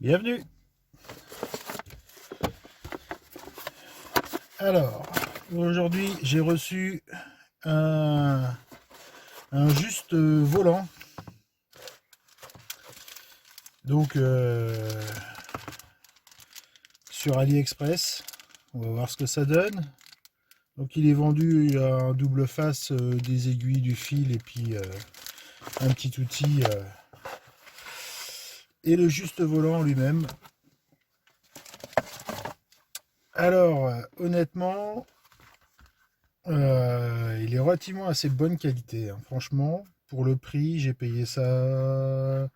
Bienvenue. Alors, aujourd'hui, j'ai reçu un, un juste volant. Donc, sur AliExpress. On va voir ce que ça donne. Donc, il est vendu, il a un double face, des aiguilles, du fil et puis un petit outil. Et le juste volant lui-même. Alors, honnêtement, il est relativement assez bonne qualité, hein. Franchement, pour le prix, j'ai payé ça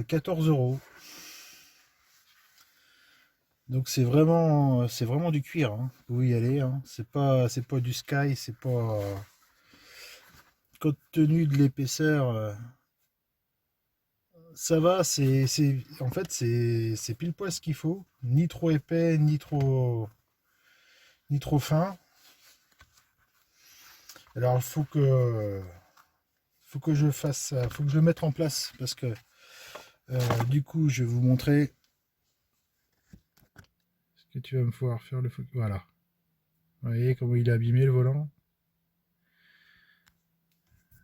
14 euros. Donc c'est vraiment du cuir, hein. Vous pouvez y aller, hein. C'est pas du Sky, c'est pas. Compte tenu de l'épaisseur, ça va. En fait, c'est pile poil ce qu'il faut. Ni trop épais, ni trop fin. Alors, faut que je fasse ça, faut que je le mette en place parce que du coup, je vais vous montrer. Est-ce que tu vas me pouvoir faire le focus? Voilà. Vous voyez comment il a abîmé le volant?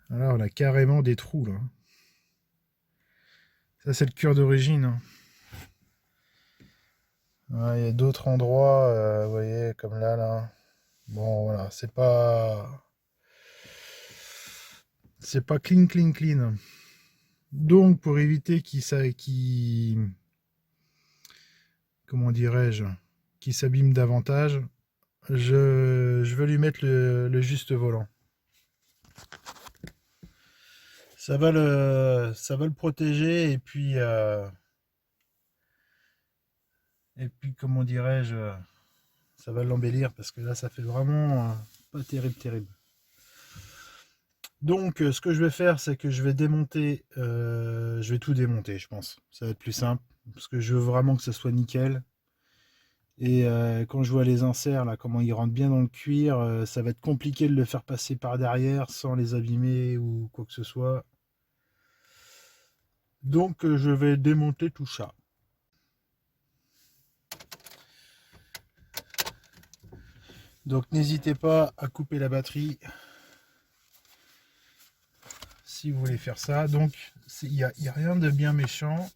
Là, on a carrément des trous là. Ça, c'est le cuir d'origine, hein. Ouais, il y a d'autres endroits, vous voyez, comme là, là. Bon, voilà, c'est pas clean, clean, clean. Donc, pour éviter comment dirais-je, qu'il s'abîme davantage, je vais lui mettre le juste volant. Ça va le protéger et puis comment dirais-je, ça va l'embellir parce que là, ça fait vraiment pas terrible, terrible. Donc, ce que je vais faire, c'est que je vais démonter, je vais tout démonter, je pense. Ça va être plus simple, parce que je veux vraiment que ce soit nickel. Et quand je vois les inserts, là, comment ils rentrent bien dans le cuir, ça va être compliqué de le faire passer par derrière sans les abîmer ou quoi que ce soit. Donc, je vais démonter tout ça. Donc, n'hésitez pas à couper la batterie si vous voulez faire ça. Donc, il n'y a rien de bien méchant.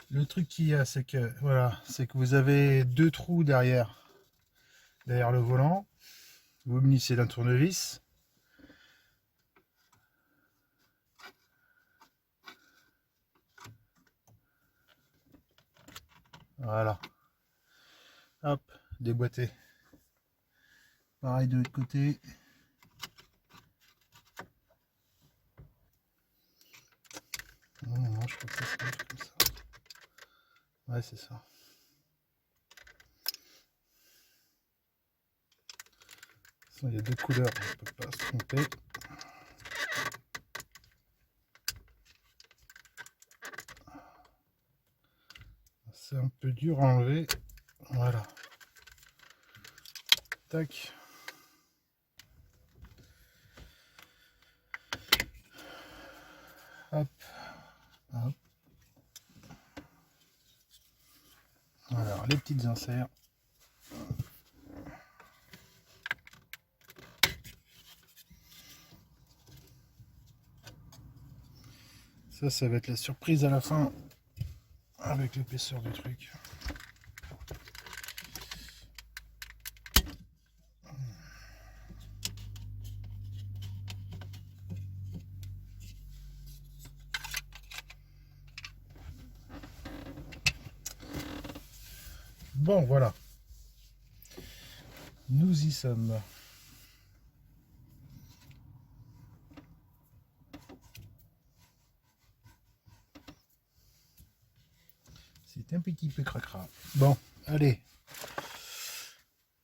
Le truc qu'il y a, c'est que voilà, c'est que vous avez deux trous derrière le volant. Vous munissez d'un tournevis. Voilà. Hop, déboîté. Pareil de l'autre côté. Non, je crois que ça se passe comme ça. Ouais, c'est ça. Il y a deux couleurs, on ne peut pas se tromper. C'est un peu dur à enlever. Voilà. Tac. Hop. Hop. Alors, les petites inserts. Ça va être la surprise à la fin avec l'épaisseur du truc. Bon, voilà. Nous y sommes. C'est un petit peu cracra. Bon, allez.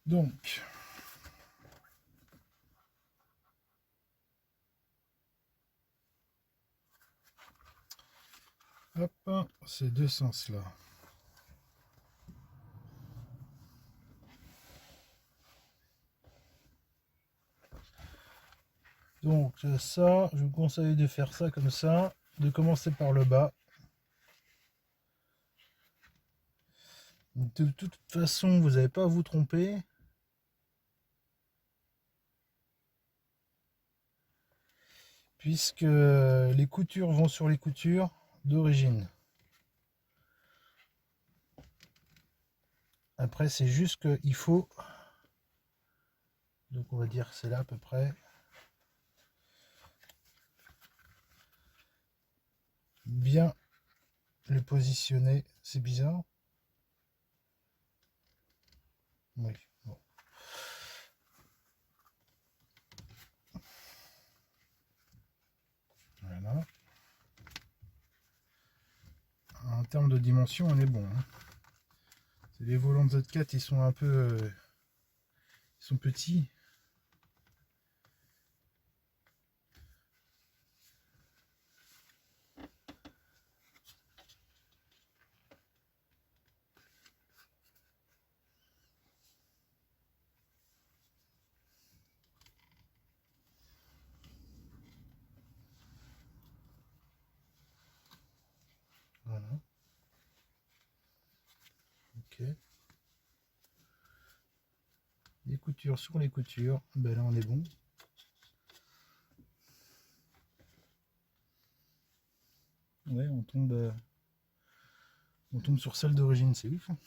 Donc, hop, ces deux sens-là. Donc ça, je vous conseille de faire ça comme ça, de commencer par le bas. De toute façon, vous n'avez pas à vous tromper, puisque les coutures vont sur les coutures d'origine. Après, c'est juste qu'il faut, donc on va dire que c'est là à peu près, bien le positionner. C'est bizarre. Oui. Bon. Voilà. En termes de dimension, on est bon. Hein. Les volants de Z4, ils sont un peu, ils sont petits. Voilà. Ok. Les coutures sur les coutures. Ben là, on est bon. Ouais, on tombe sur celle d'origine, c'est ouf. Hein.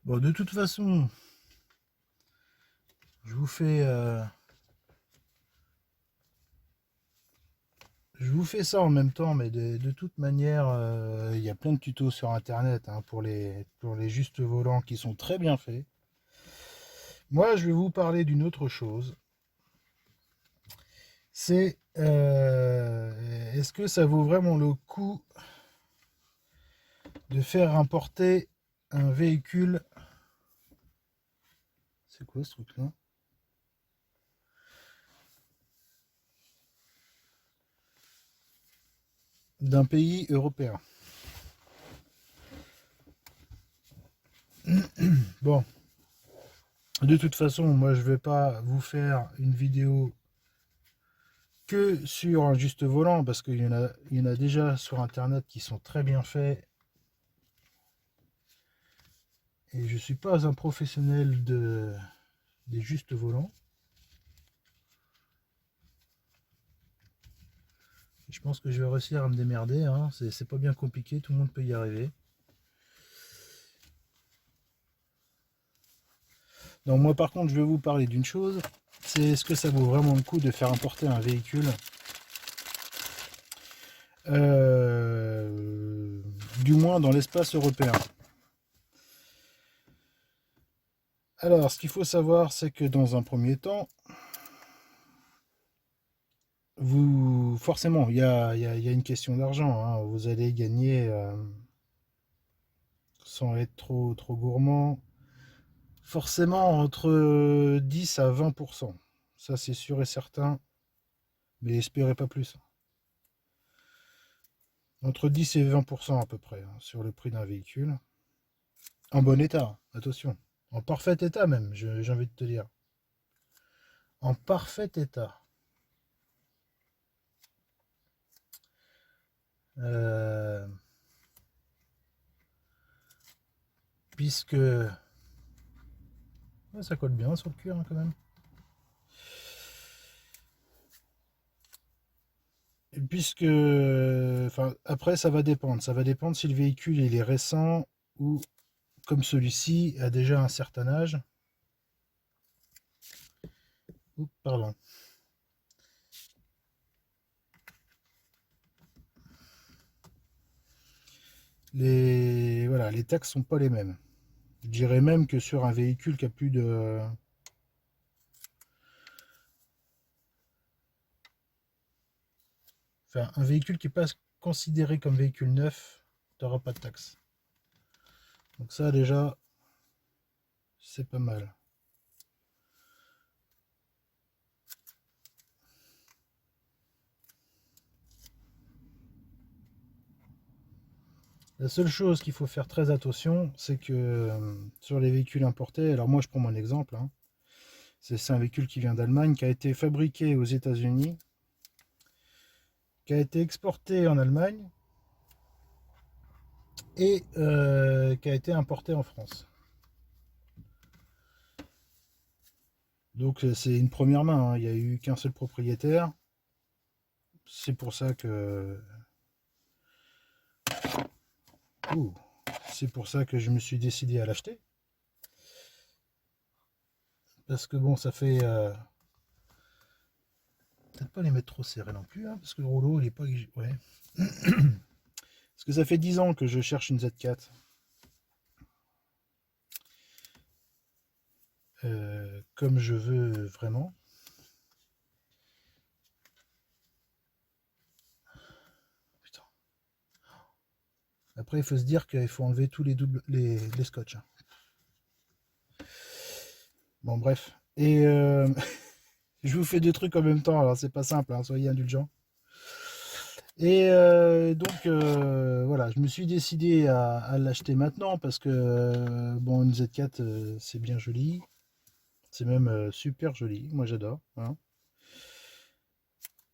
Bon, de toute façon, je vous fais, ça en même temps, mais de toute manière, il y a plein de tutos sur internet hein, pour les justes volants qui sont très bien faits. Moi, je vais vous parler d'une autre chose. C'est est-ce que ça vaut vraiment le coup de faire importer un véhicule. C'est quoi ce truc là? D'un pays européen. Bon, de toute façon, moi je vais pas vous faire une vidéo que sur un juste volant parce il y en a déjà sur internet qui sont très bien faits et je suis pas un professionnel des justes volants. Je pense que je vais réussir à me démerder, hein. C'est pas bien compliqué, tout le monde peut y arriver. Donc moi par contre je vais vous parler d'une chose, c'est est-ce que ça vaut vraiment le coup de faire importer un véhicule du moins dans l'espace européen. Alors ce qu'il faut savoir c'est que dans un premier temps, vous forcément il y a une question d'argent, hein. Vous allez gagner sans être trop gourmand, forcément entre 10 à 20%. Ça c'est sûr et certain, mais espérez pas plus. Entre 10 et 20% à peu près hein, sur le prix d'un véhicule. En bon état, attention. En parfait état même, j'ai envie de te dire. En parfait état. Euh, puisque... Ouais, ça colle bien sur le cuir hein, quand même. Et puisque... Enfin, après, ça va dépendre. Ça va dépendre si le véhicule il est récent ou comme celui-ci a déjà un certain âge. Oups, pardon. Voilà, les taxes sont pas les mêmes. Je dirais même que sur un véhicule qui a plus de Enfin, un véhicule qui n'est pas considéré comme véhicule neuf, tu n'auras pas de taxe. Donc ça déjà, c'est pas mal. La seule chose qu'il faut faire très attention, c'est que sur les véhicules importés, alors moi je prends mon exemple, hein, c'est un véhicule qui vient d'Allemagne, qui a été fabriqué aux États-Unis, qui a été exporté en Allemagne et qui a été importé en France. Donc c'est une première main, hein, il n'y a eu qu'un seul propriétaire. C'est pour ça que... Ouh, c'est pour ça que je me suis décidé à l'acheter. Parce que bon, ça fait... Peut-être pas les mettre trop serrés non plus, hein, parce que le rouleau, il est pas... Ouais. Parce que ça fait 10 ans que je cherche une Z4. Comme je veux vraiment. Putain. Après, il faut se dire qu'il faut enlever tous les scotch. Hein. Bon, bref. Et je vous fais deux trucs en même temps, alors c'est pas simple, hein, soyez indulgents. Et donc voilà, je me suis décidé à l'acheter maintenant parce que bon, une Z4 c'est bien joli, c'est même super joli, moi j'adore. Hein.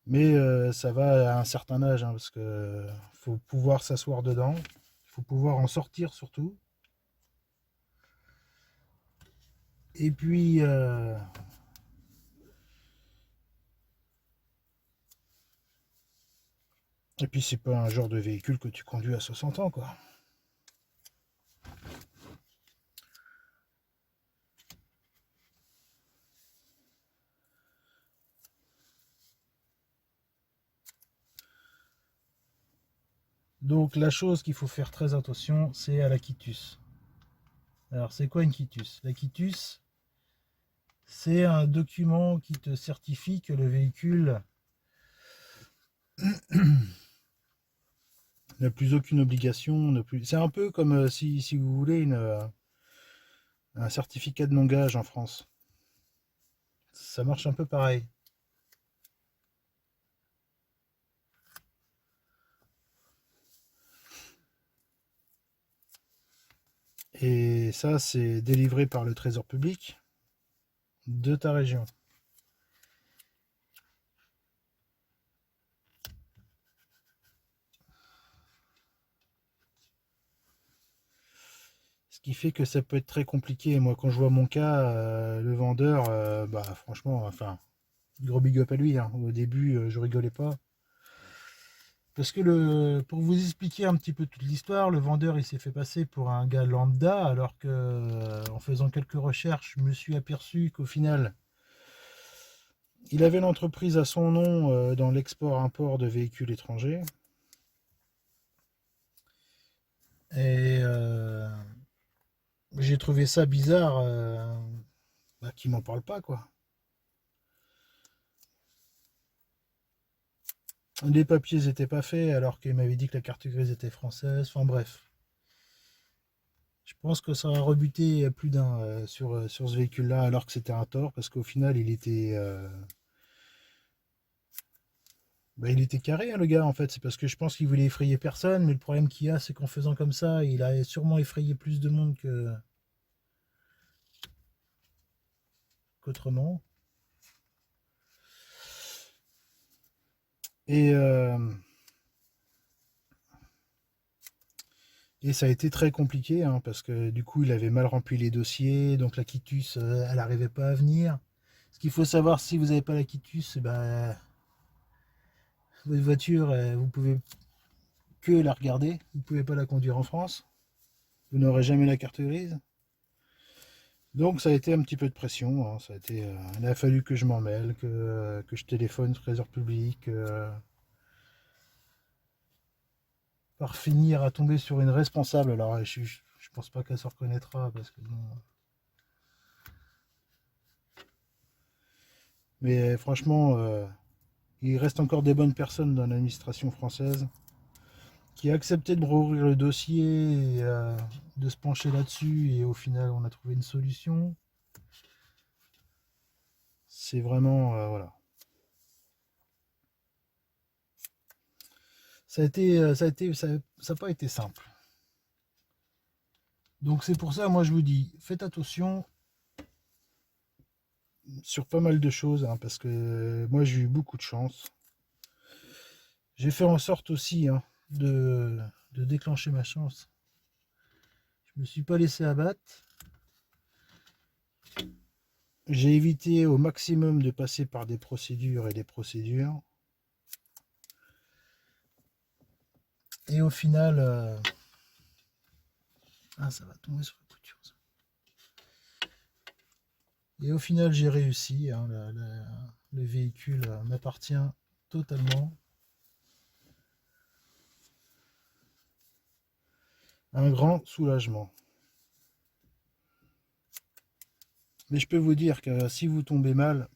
Mais ça va à un certain âge hein, parce que faut pouvoir s'asseoir dedans, il faut pouvoir en sortir surtout. Et puis c'est pas un genre de véhicule que tu conduis à 60 ans quoi. Donc la chose qu'il faut faire très attention, c'est à la quitus. Alors c'est quoi une quitus? La quitus, c'est un document qui te certifie que le véhicule n'a plus aucune obligation. C'est un peu comme si vous voulez un certificat de non-gage en France. Ça marche un peu pareil. Et ça, c'est délivré par le Trésor public de ta région. Ce qui fait que ça peut être très compliqué. Moi, quand je vois mon cas, le vendeur, bah franchement, enfin, gros big up à lui. Hein. Au début, je rigolais pas. Parce que pour vous expliquer un petit peu toute l'histoire, le vendeur il s'est fait passer pour un gars lambda, alors que en faisant quelques recherches, je me suis aperçu qu'au final, il avait l'entreprise à son nom dans l'export-import de véhicules étrangers. Et j'ai trouvé ça bizarre bah, qu'il m'en parle pas, quoi. Les papiers n'étaient pas faits alors qu'il m'avait dit que la carte grise était française. Enfin bref. Je pense que ça a rebuté plus d'un sur ce véhicule-là alors que c'était un tort parce qu'au final il était carré hein, le gars en fait. C'est parce que je pense qu'il voulait effrayer personne mais le problème qu'il y a c'est qu'en faisant comme ça il a sûrement effrayé plus de monde qu'autrement. Et, et ça a été très compliqué hein, parce que du coup il avait mal rempli les dossiers donc la quitus elle n'arrivait pas à venir. Ce qu'il faut savoir si vous n'avez pas la quitus, bah, votre voiture vous pouvez que la regarder, vous ne pouvez pas la conduire en France, vous n'aurez jamais la carte grise. Donc ça a été un petit peu de pression, hein. Ça a été, il a fallu que je m'en mêle, que je téléphone Trésor public, par finir à tomber sur une responsable. Alors je pense pas qu'elle se reconnaîtra parce que bon. Mais franchement, Il reste encore des bonnes personnes dans l'administration française qui a accepté de me rouvrir le dossier et de se pencher là-dessus, et au final on a trouvé une solution. C'est vraiment voilà. Ça n'a pas été simple. Donc c'est pour ça, moi je vous dis, faites attention sur pas mal de choses, hein, parce que moi j'ai eu beaucoup de chance. J'ai fait en sorte aussi, hein, de déclencher ma chance. Je me suis pas laissé abattre. J'ai évité au maximum de passer par des procédures et des procédures. Et au final, ah, ça va tomber sur la couture, ça. Et au final, j'ai réussi, hein, le véhicule m'appartient totalement. Un grand soulagement. Mais je peux vous dire que si vous tombez mal,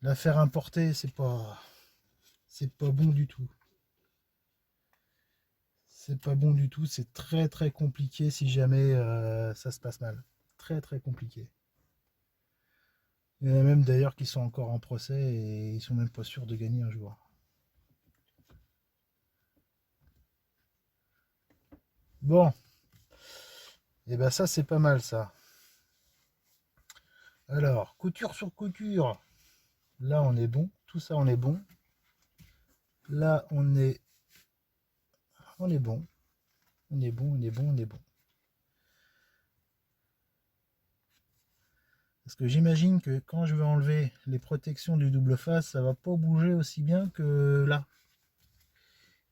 l'affaire importée, c'est pas bon du tout. C'est pas bon du tout, c'est très très compliqué si jamais ça se passe mal. Très très compliqué. Il y en a même d'ailleurs qui sont encore en procès et ils sont même pas sûrs de gagner un jour. Bon, et ben ça c'est pas mal ça. Alors, couture sur couture. Là on est bon, tout ça on est bon. Là on est bon. On est bon, on est bon, on est bon. Parce que j'imagine que quand je vais enlever les protections du double face, ça va pas bouger aussi bien que là.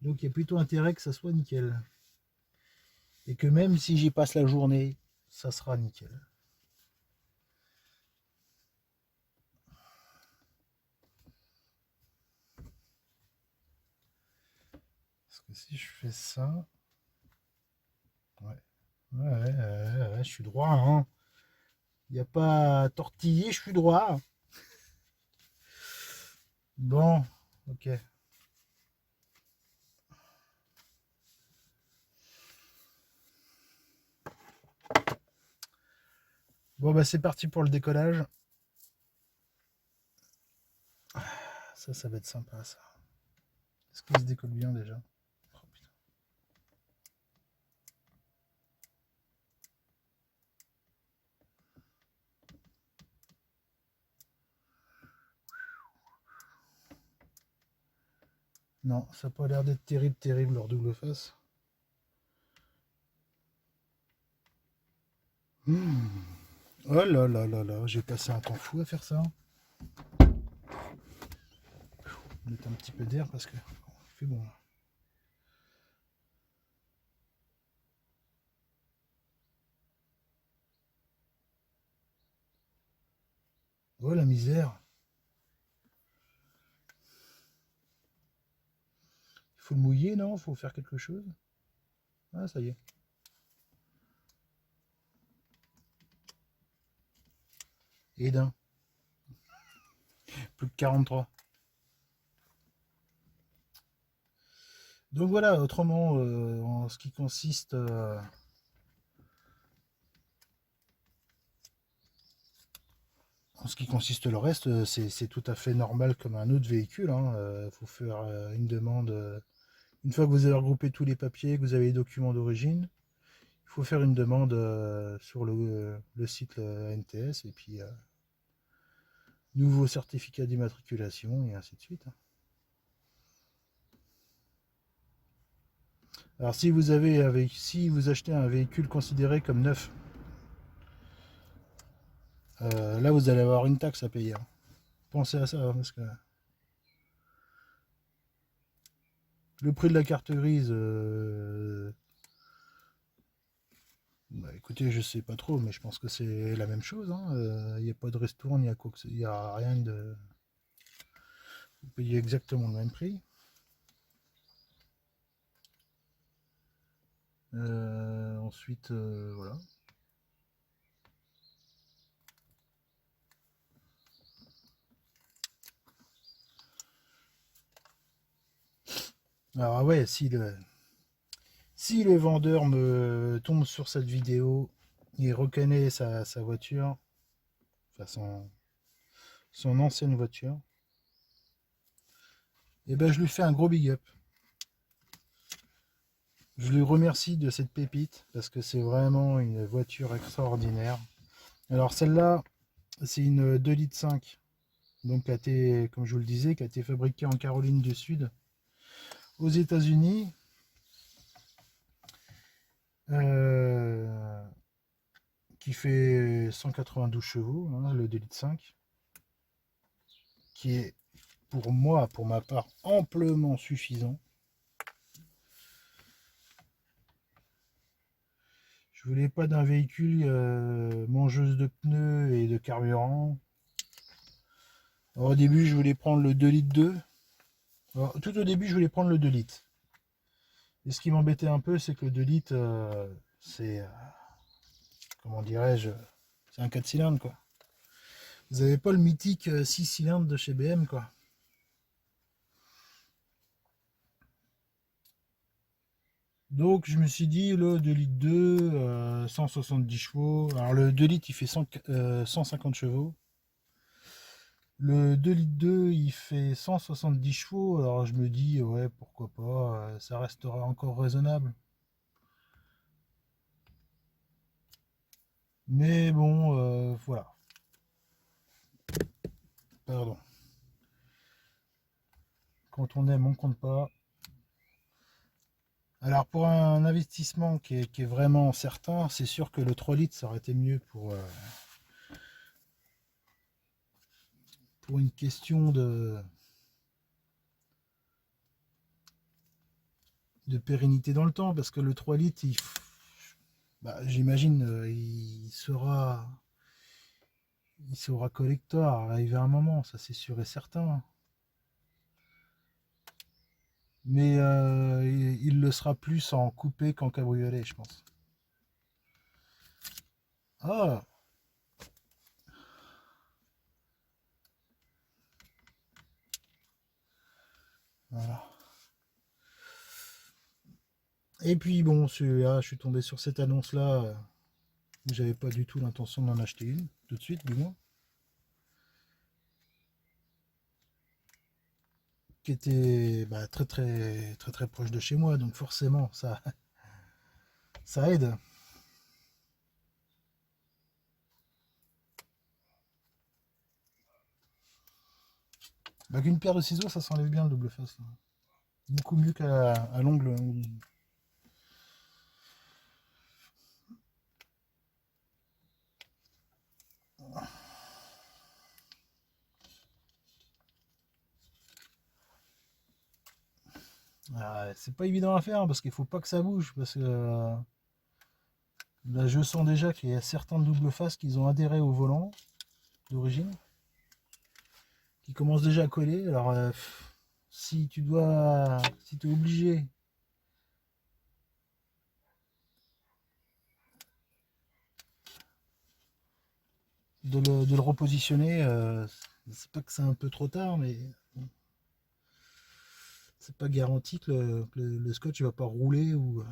Donc il y a plutôt intérêt que ça soit nickel. Et que même si j'y passe la journée, ça sera nickel. Parce que si je fais ça... Ouais, je suis droit, hein. Il n'y a pas à tortiller, je suis droit. Bon, ok. Bon, bah c'est parti pour le décollage. Ça va être sympa, ça. Est-ce qu'il se décolle bien déjà? Oh, putain. Non, ça n'a pas l'air d'être terrible leur double face. Oh là là là là, j'ai passé un temps fou à faire ça. On met un petit peu d'air parce que il fait bon. Oh la misère. Il faut le mouiller, non? Il faut faire quelque chose. Ah, ça y est. Et d'un. Plus que 43. Donc voilà, autrement, en ce qui consiste... en ce qui consiste le reste, c'est tout à fait normal comme un autre véhicule, hein. Faut faire une demande. Une fois que vous avez regroupé tous les papiers, que vous avez les documents d'origine, il faut faire une demande sur le site NTS, et puis nouveau certificat d'immatriculation et ainsi de suite. Alors si vous achetez un véhicule considéré comme neuf, là vous allez avoir une taxe à payer, hein. Pensez à ça, hein, parce que le prix de la carte grise, bah, écoutez, je sais pas trop, mais je pense que c'est la même chose, hein. Il n'y a pas de restaurant, il n'y a rien de... Vous payez exactement le même prix. Ensuite, voilà. Alors ouais, si le vendeur me tombe sur cette vidéo, il reconnaît sa voiture, enfin son ancienne voiture, et ben je lui fais un gros big up. Je lui remercie de cette pépite parce que c'est vraiment une voiture extraordinaire. Alors celle-là, c'est une 2 litres 5, donc qui a été, comme je vous le disais, qui a été fabriquée en Caroline du Sud, aux États-Unis. Euh, qui fait 192 chevaux, hein, le 2 litres 5, qui est pour moi, pour ma part, amplement suffisant. Je voulais pas d'un véhicule mangeuse de pneus et de carburant. Alors, au début, je voulais prendre le 2 litres 2. Alors, tout au début, je voulais prendre le 2 litres. Et ce qui m'embêtait un peu, c'est que le 2 litres, c'est, comment dirais-je, c'est un 4 cylindres, quoi. Vous avez pas le mythique 6 cylindres de chez BM, quoi. Donc je me suis dit, le 2 litres 2, 170 chevaux. Alors le 2 litres, il fait 150 chevaux. Le 2 litres 2, il fait 170 chevaux. Alors je me dis, ouais, pourquoi pas, ça restera encore raisonnable. Mais bon, voilà. Pardon. Quand on aime, on compte pas. Alors pour un investissement qui est vraiment certain, c'est sûr que le 3 litres, ça aurait été mieux pour une question de pérennité dans le temps, parce que le 3 litres, bah, j'imagine, il sera collector, arrivé à un moment, ça c'est sûr et certain. Mais il le sera plus en coupé qu'en cabriolet, je pense. Ah, voilà. Et puis bon, je suis tombé sur cette annonce-là. J'avais pas du tout l'intention d'en acheter une, tout de suite, du moins. Qui était bah, très très très très proche de chez moi, donc forcément ça aide. Bah, qu'une paire de ciseaux, ça s'enlève bien le double face, là. Beaucoup mieux qu'à l'ongle. Ah, c'est pas évident à faire parce qu'il faut pas que ça bouge. Parce que là, je sens déjà qu'il y a certains double face qui ont adhéré au volant d'origine, qui commencent déjà à coller. Alors, si tu es obligé de le repositionner, c'est pas que c'est un peu trop tard, mais bon, c'est pas garanti que le scotch va pas rouler ou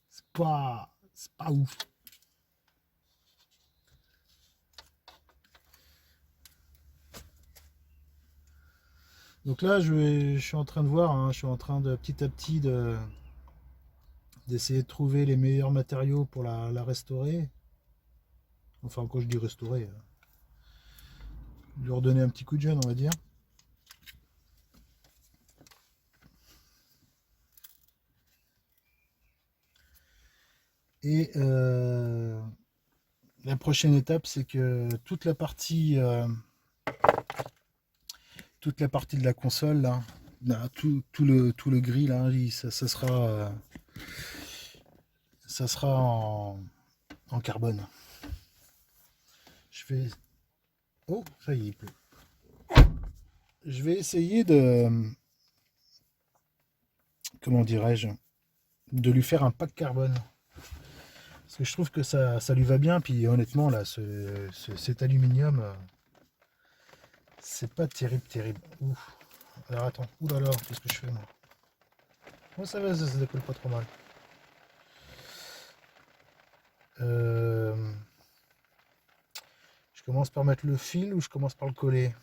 c'est pas ouf. Donc là, je suis en train de voir, hein, je suis en train de petit à petit d'essayer de trouver les meilleurs matériaux pour la restaurer. Enfin, quand je dis restaurer, lui redonner un petit coup de jeune, on va dire. Et la prochaine étape, c'est que toute la partie de la console, là, tout le gris, là, ça sera en carbone. Je vais. Oh, ça y est, il pleut. Je vais essayer comment dirais-je, de lui faire un pack carbone. Parce que je trouve que ça lui va bien, puis honnêtement, là, cet aluminium, c'est pas terrible, terrible. Ouf. Alors attends, oulala, qu'est-ce que je fais moi? Moi ça va, ça se décolle pas trop mal. Euh, je commence par mettre le fil ou je commence par le coller?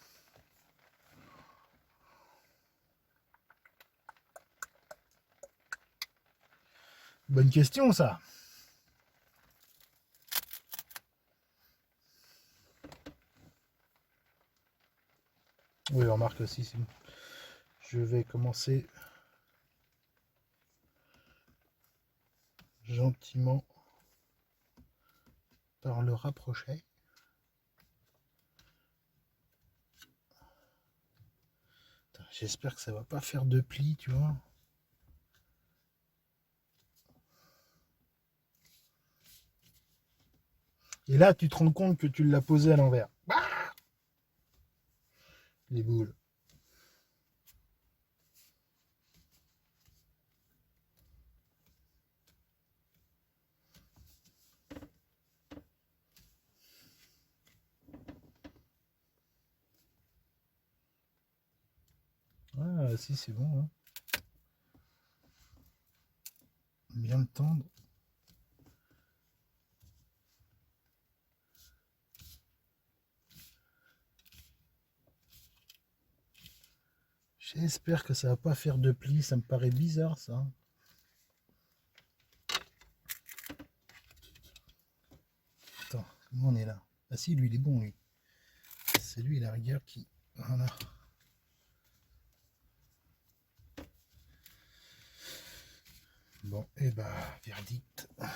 Bonne question ça. Oui, remarque aussi, si je vais commencer gentiment par le rapprocher. J'espère que ça va pas faire de plis, tu vois. Et là, tu te rends compte que tu l'as posé à l'envers. Les boules. Ah, si, c'est bon. Hein. Bien le tendre. J'espère que ça va pas faire de plis. Ça me paraît bizarre, ça. Attends, comment on est là? Ah si, lui, il est bon, lui. C'est lui, la rigueur, qui... Voilà. Bon, et bah, verdict. Ah,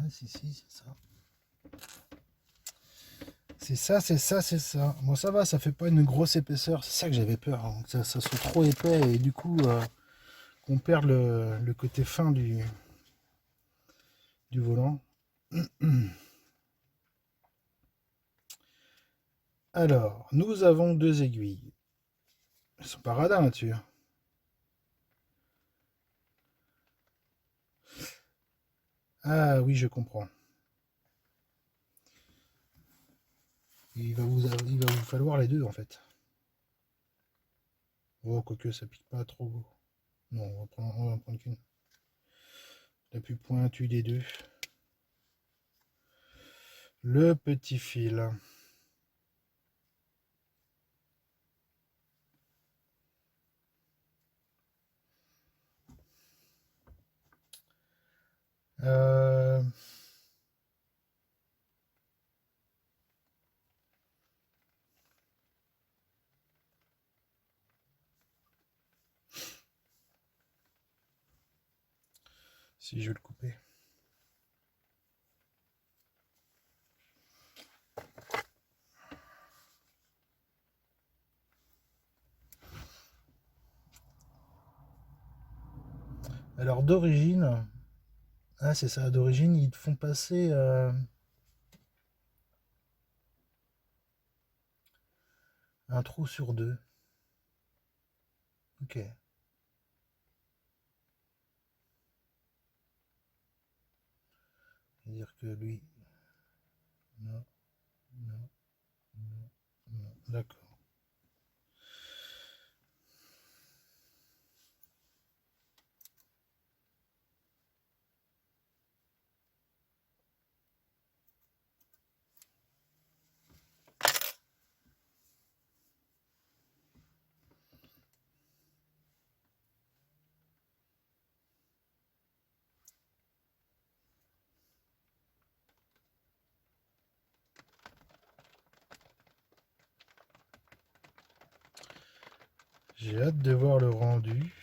si, c'est ça. C'est ça, c'est ça, c'est ça. Bon, ça va, ça fait pas une grosse épaisseur. C'est ça que j'avais peur, hein, que ça soit trop épais et du coup, qu'on perde le côté fin du volant. Alors, nous avons deux aiguilles. Elles sont pas radins là-dessus. Ah oui, je comprends. Il va vous falloir les deux en fait. Oh, quoique ça pique pas trop. Non, on va en prendre qu'une. La plus pointue des deux. Le petit fil. Euh... Si je vais le couper. Alors d'origine, ah c'est ça, d'origine ils te font passer un trou sur deux. Ok. C'est-à-dire que lui, non, non, non, non. D'accord. J'ai hâte de voir le rendu.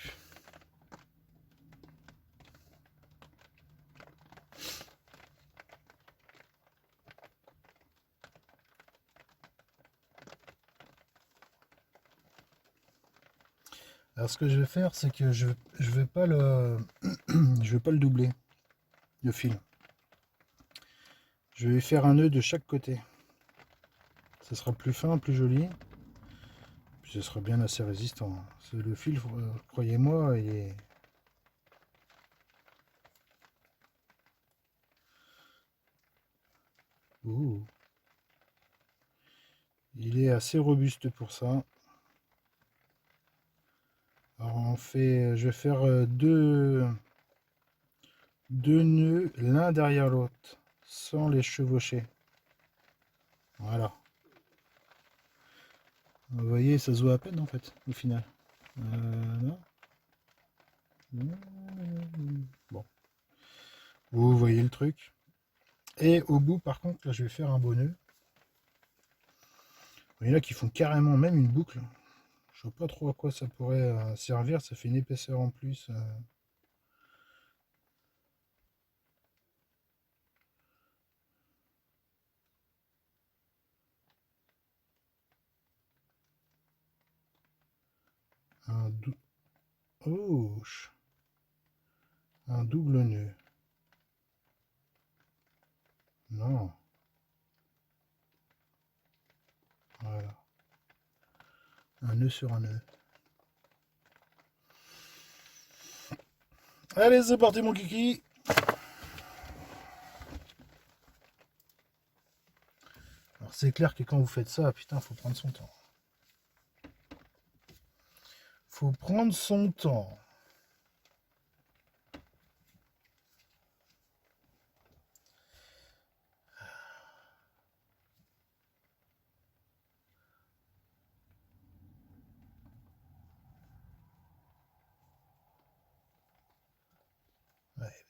Alors ce que je vais faire, c'est que je vais pas le je vais pas le doubler, le fil. Je vais faire un nœud de chaque côté. Ça sera plus fin, plus joli. Ce sera bien assez résistant. Le fil, croyez-moi, il est... Ouh. Il est assez robuste pour ça. Alors je vais faire deux nœuds l'un derrière l'autre, sans les chevaucher. Voilà. Vous voyez, ça se voit à peine en fait, au final. Non. Bon, vous voyez le truc. Et au bout, par contre, là, je vais faire un beau nœud. Vous voyez là, qui font carrément même une boucle. Je vois pas trop à quoi ça pourrait servir. Ça fait une épaisseur en plus. Un, oh, un double nœud. Non. Voilà. Un nœud sur un nœud. Allez, c'est parti mon kiki. Alors c'est clair que quand vous faites ça, putain, faut prendre son temps. Faut prendre son temps. Ouais.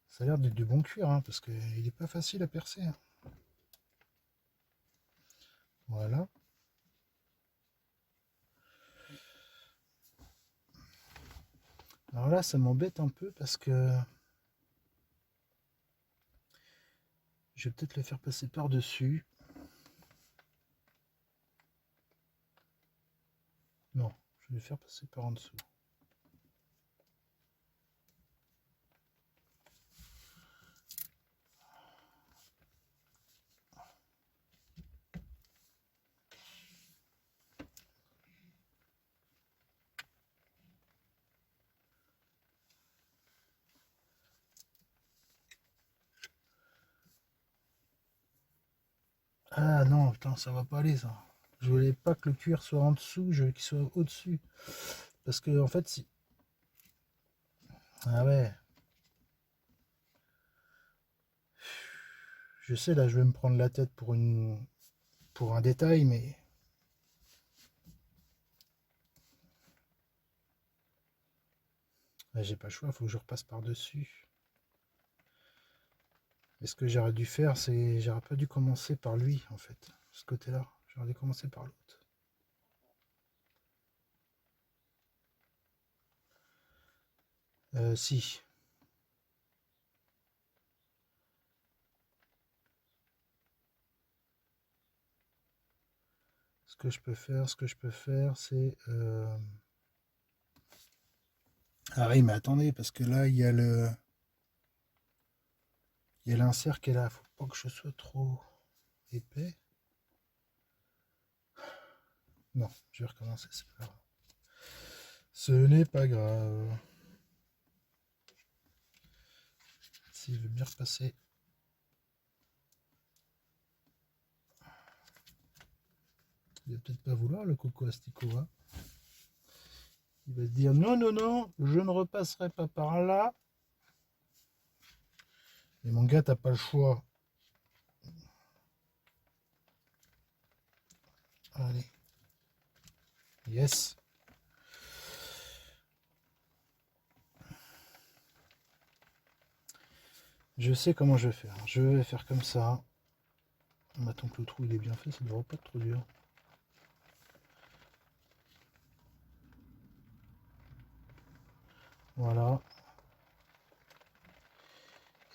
Ça a l'air d'être du bon cuir, hein, parce qu'il n'est pas facile à percer. Hein. Voilà. Alors là, ça m'embête un peu parce que je vais peut-être le faire passer par-dessus. Non, je vais le faire passer par en dessous. Ah non, putain, ça va pas aller ça. Je voulais pas que le cuir soit en dessous, je veux qu'il soit au-dessus. Parce que en fait, si... Ah ouais. Je sais, là, je vais me prendre la tête pour un détail, mais... J'ai pas le choix, il faut que je repasse par-dessus. Et ce que j'aurais dû faire, c'est... J'aurais pas dû commencer par lui, en fait. Ce côté-là. J'aurais dû commencer par l'autre. Si. Ce que je peux faire, c'est... Ah oui, mais attendez, parce que là, il y a le... Il y a l'insert qui est là. Faut pas que je sois trop épais. Non, je vais recommencer, c'est pas grave. Ce n'est pas grave. Si je veux bien repasser. Il va peut-être pas vouloir le coco asticot. Hein. Il va se dire non, non, non, je ne repasserai pas par là. Et mon gars, t'as pas le choix. Allez. Yes. Je sais comment je vais faire. Je vais faire comme ça. Maintenant que le trou il est bien fait, ça ne devrait pas être trop dur. Voilà.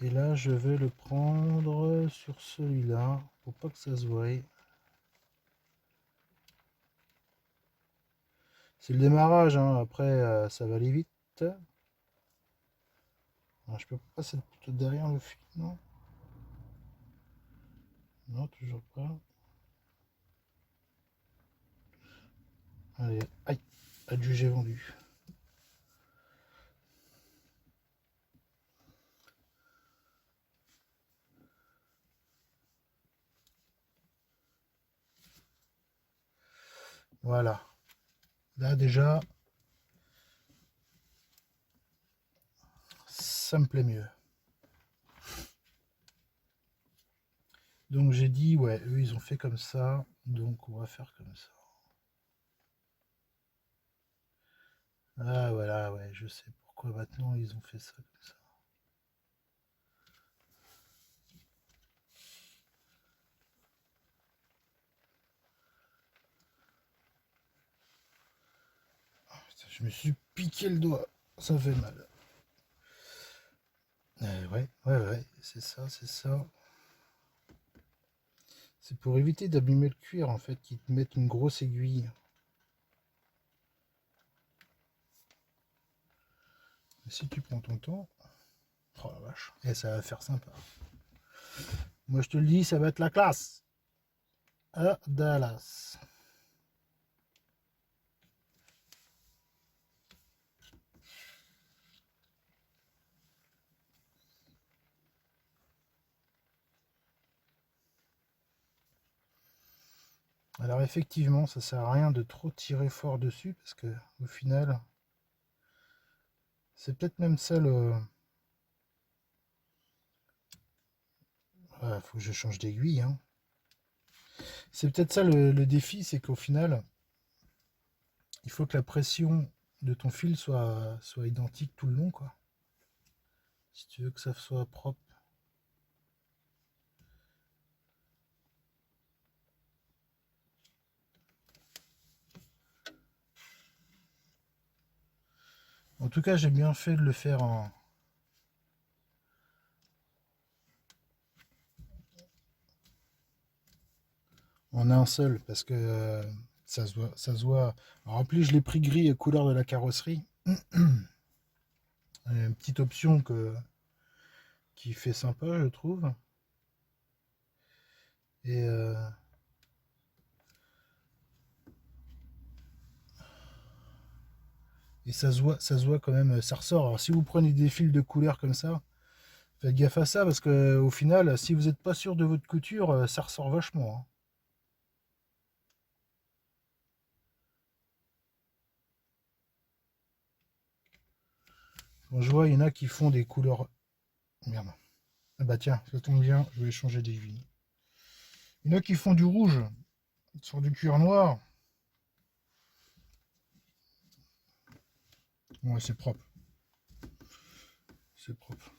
Et là, je vais le prendre sur celui-là pour pas que ça se voie. C'est le démarrage, hein. Après ça va aller vite. Alors, je peux pas passer tout derrière le fil, non? Non, toujours pas. Allez, aïe, adjugé vendu. Voilà. Là déjà, ça me plaît mieux. Donc j'ai dit, ouais, eux ils ont fait comme ça, donc on va faire comme ça. Ah voilà, ouais, je sais pourquoi maintenant ils ont fait ça comme ça. Putain, je me suis piqué le doigt, ça fait mal. Ouais, c'est ça, c'est ça. C'est pour éviter d'abîmer le cuir en fait, qu'ils te mettent une grosse aiguille. Mais si tu prends ton temps, oh la vache, et ça va faire sympa. Moi je te le dis, ça va être la classe. À Dallas. Alors effectivement, ça sert à rien de trop tirer fort dessus parce que au final, c'est peut-être même ça le. Faut que je change d'aiguille, hein. C'est peut-être ça le défi, c'est qu'au final, il faut que la pression de ton fil soit identique tout le long, quoi. Si tu veux que ça soit propre. En tout cas, j'ai bien fait de le faire en un seul parce que ça se voit. Ça se voit. Alors, en plus, je l'ai pris gris couleur de la carrosserie. Une petite option qui fait sympa, je trouve. Et, et ça se voit quand même, ça ressort. Alors, si vous prenez des fils de couleur comme ça, faites gaffe à ça parce que au final, si vous n'êtes pas sûr de votre couture, ça ressort vachement, hein. Quand je vois, il y en a qui font des couleurs. Merde. Ah bah tiens, ça tombe bien, je vais changer d'aiguille. Il y en a qui font du rouge sur du cuir noir. Ouais, c'est propre. C'est propre.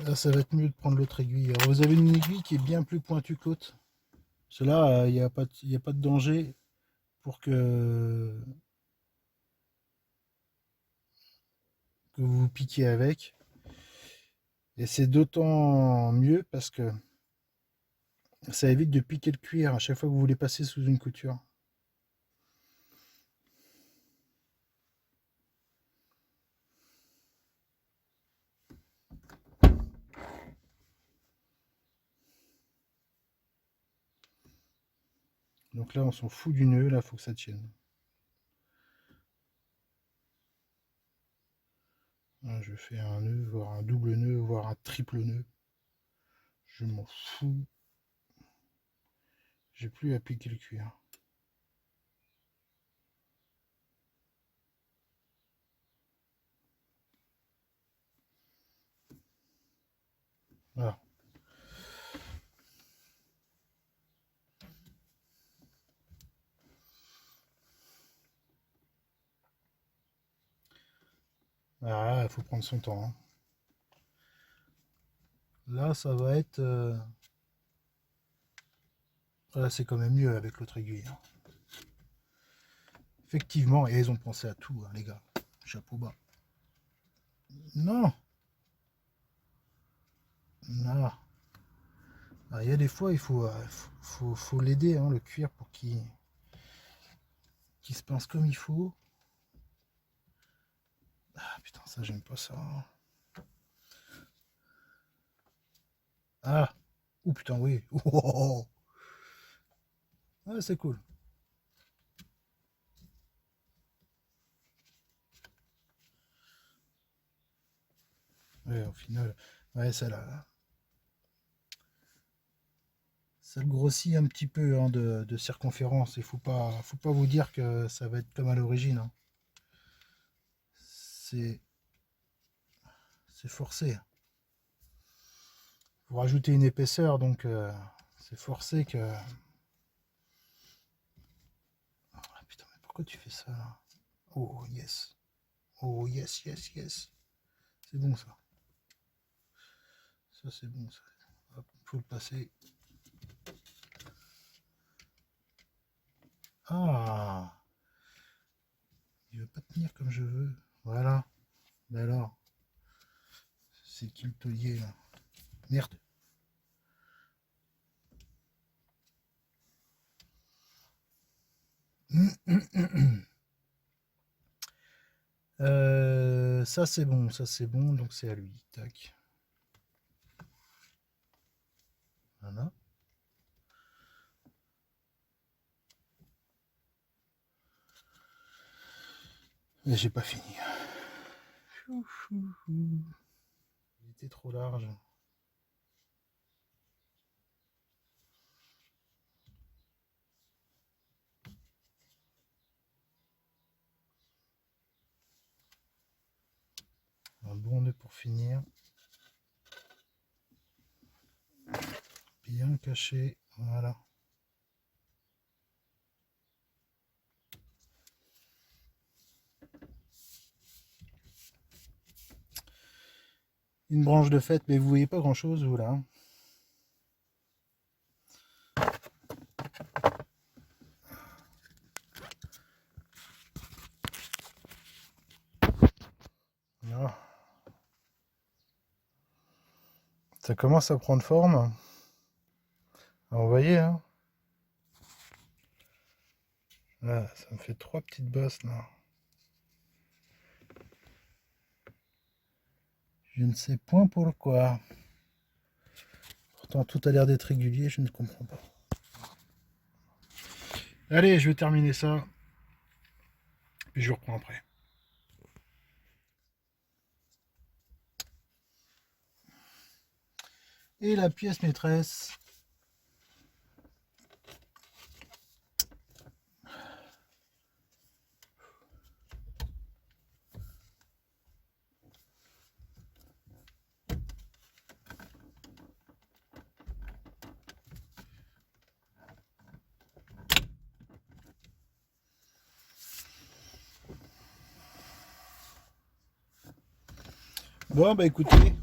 Là, ça va être mieux de prendre l'autre aiguille. Alors, vous avez une aiguille qui est bien plus pointue que l'autre. Cela, il n'y a, a pas de danger pour que vous vous piquiez avec. Et c'est d'autant mieux parce que ça évite de piquer le cuir à chaque fois que vous voulez passer sous une couture. Donc là, on s'en fout du nœud, là, il faut que ça tienne. Là, je fais un nœud, voire un double nœud, voire un triple nœud. Je m'en fous. J'ai plus à piquer le cuir. Voilà. Ah, il faut prendre son temps, hein. Là, ça va être... Là, c'est quand même mieux avec l'autre aiguille, hein. Effectivement, et ils ont pensé à tout, hein, les gars. Chapeau bas. Non, non. Ah, il y a des fois, faut l'aider, hein, le cuir, pour qu'il se pince comme il faut. Ah putain, ça, j'aime pas ça. Ah, oh putain, oui. Oh, oh, oh. Ouais, c'est cool. Ouais, au final, ouais, ça le grossit un petit peu hein, de circonférence. Il faut pas vous dire que ça va être comme à l'origine, hein. C'est c'est forcé. Vous rajoutez une épaisseur, donc c'est forcé que. Ah, putain, mais pourquoi tu fais ça là? Oh yes. Oh yes, yes, yes. C'est bon ça. Ça c'est bon ça. Hop, faut le passer. Ah, il veut pas tenir comme je veux. Voilà. Mais alors, c'est qui le taulier là? Merde. Ça c'est bon, donc c'est à lui. Tac. Voilà. Mais j'ai pas fini. Il était trop large. Un bon nœud pour finir. Bien caché. Voilà. Une branche de fête, mais vous voyez pas grand chose vous là. Voilà. Ça commence à prendre forme. Alors, vous voyez, hein, là, ça me fait trois petites bosses là. Je ne sais point pourquoi. Pourtant, tout a l'air d'être régulier, je ne comprends pas. Allez, je vais terminer ça, puis je reprends après. Et la pièce maîtresse. Bon, bah écoutez,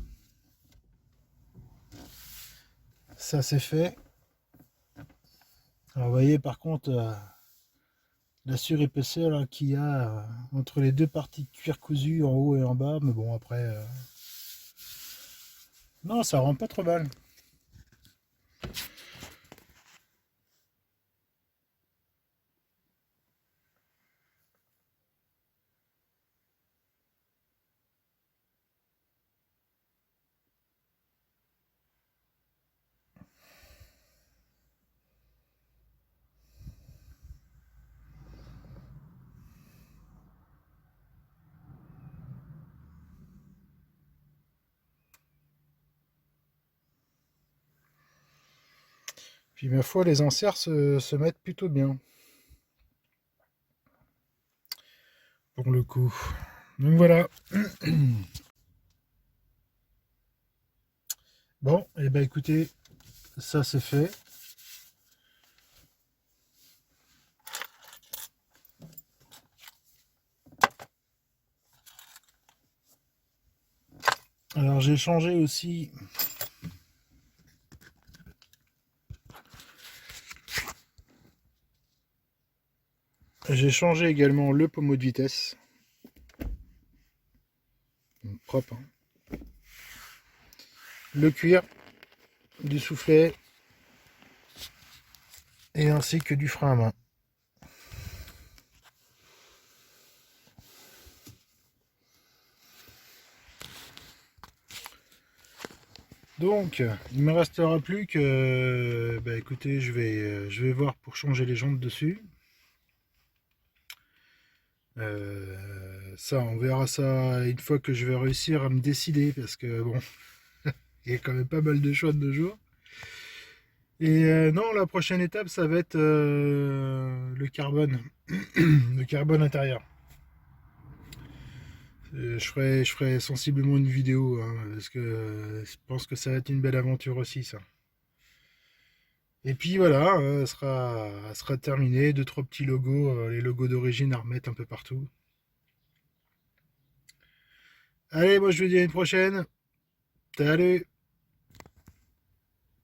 ça c'est fait. Alors, vous voyez, par contre, la surépaisseur qu'il y a entre les deux parties de cuir cousu en haut et en bas, mais bon, après, non, ça rend pas trop mal. Puis ma foi, les inserts se mettent plutôt bien, pour le coup. Donc voilà. Bon, et ben écoutez, ça c'est fait. Alors j'ai changé aussi. J'ai changé également le pommeau de vitesse. Propre, hein. Le cuir du soufflet et ainsi que du frein à main. Donc, il me restera plus que, bah écoutez, je vais voir pour changer les jantes dessus. Ça, on verra ça une fois que je vais réussir à me décider, parce que bon, il y a quand même pas mal de choix de nos jours. Et non, la prochaine étape, ça va être le carbone, le carbone intérieur. Je ferai sensiblement une vidéo, hein, parce que je pense que ça va être une belle aventure aussi, ça. Et puis voilà, elle sera terminée. Deux, trois petits logos, les logos d'origine à remettre un peu partout. Allez, moi je vous dis à une prochaine. Salut!